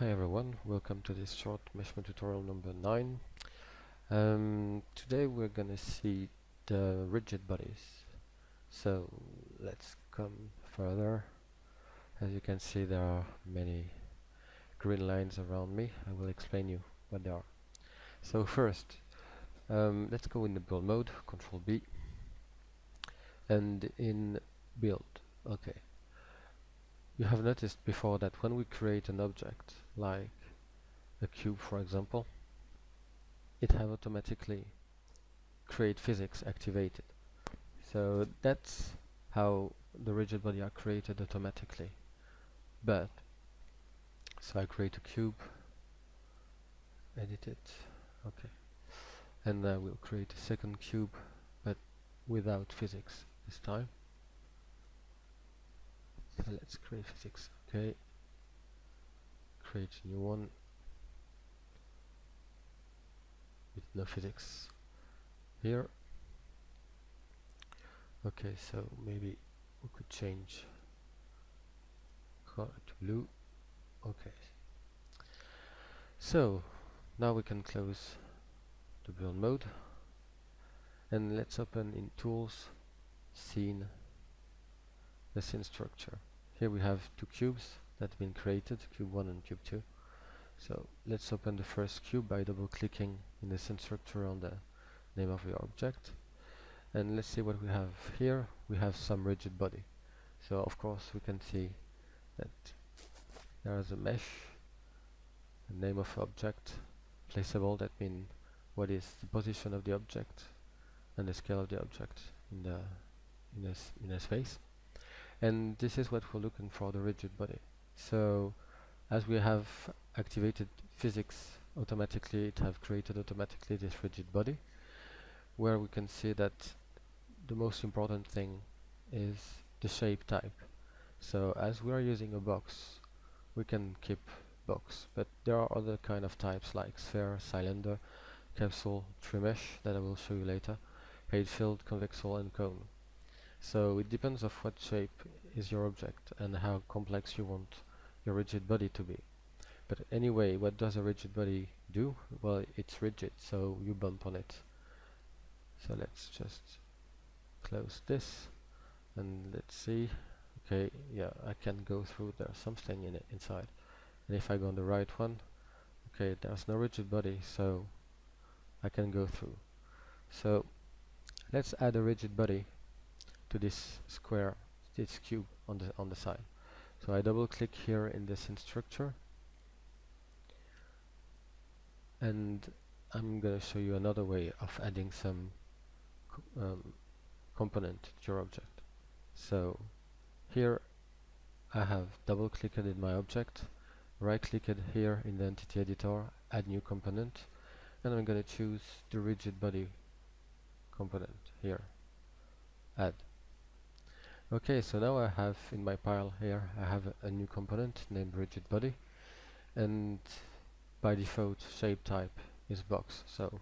Hi everyone, welcome to this short Meshmoon tutorial number 9. Today we're gonna see the rigid bodies. So let's come further. As you can see, there are many green lines around me. I will explain you what they are. So first, let's go in the build mode, Control B, and in build. Okay, you have noticed before that when we create an object like a cube, for example, it have automatically create physics activated. So that's how the rigid body are created automatically. But so I create a cube, edit it, okay, and I will create a second cube, but without physics this time. So let's create physics. Okay, create a new one with no physics here. Okay, so maybe we could change color to blue. Okay, so now we can close the build mode and let's open in tools, scene, the scene structure. Here we have two cubes that have been created, cube 1 and cube 2. So let's open the first cube by double clicking in the scene structure on the name of the object, and let's see what we have here. We have some rigid body. So of course we can see that there is a mesh, the name of object, placeable, that means what is the position of the object and the scale of the object in a space. And this is what we're looking for, the rigid body. So as we have activated physics automatically, it have created automatically this rigid body, where we can see that the most important thing is the shape type. So as we are using a box, we can keep box, but there are other kind of types like sphere, cylinder, capsule, tree mesh that I will show you later, page field, convexal, and cone. So it depends of what shape is your object and how complex you want your rigid body to be. But anyway, what does a rigid body do? Well, it's rigid, so you bump on it. So let's just close this and let's see. Okay, yeah, I can go through. There's something in it inside. And if I go on the right one, okay, there's no rigid body, so I can go through. So let's add a rigid body to this square, this cube on the side. So I double click here in the scene structure, and I'm going to show you another way of adding some component to your object. So here I have double clicked in my object, right clicked here in the entity editor, add new component, and I'm going to choose the rigid body component here, add. Okay, so now I have in my pile here, I have a new component named rigid body, and by default shape type is box, so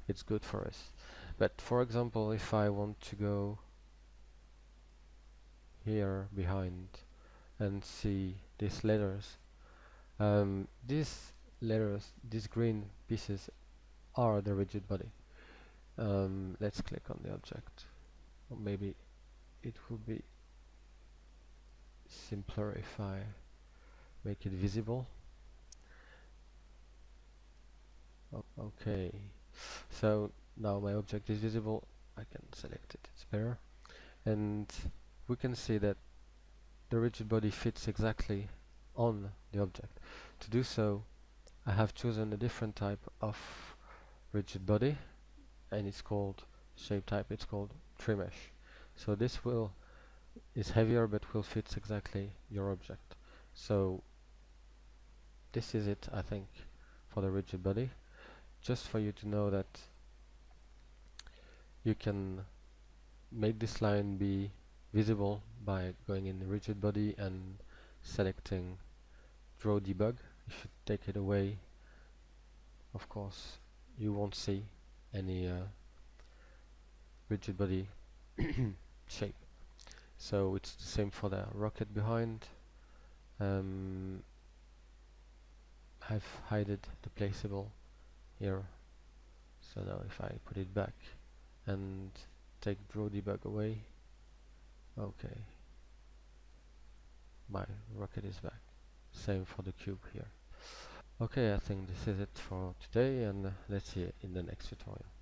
it's good for us. But for example, if I want to go here behind and see these letters, these green pieces are the rigid body. Let's click on the object, or maybe it will be simpler if I make it visible. Okay, so now my object is visible. I can select it, it's better, and we can see that the rigid body fits exactly on the object. To do so, I have chosen a different type of rigid body, and it's called shape type, it's called tree mesh. So this is heavier but will fit exactly your object. So this is it, I think, for the rigid body. Just for you to know that you can make this line be visible by going in the rigid body and selecting draw debug. If you take it away, of course you won't see any rigid body shape. So it's the same for the rocket behind. I've hidden the placeable here. So now if I put it back and take draw debug away, okay, my rocket is back. Same for the cube here. Okay, I think this is it for today, and let's see it in the next tutorial.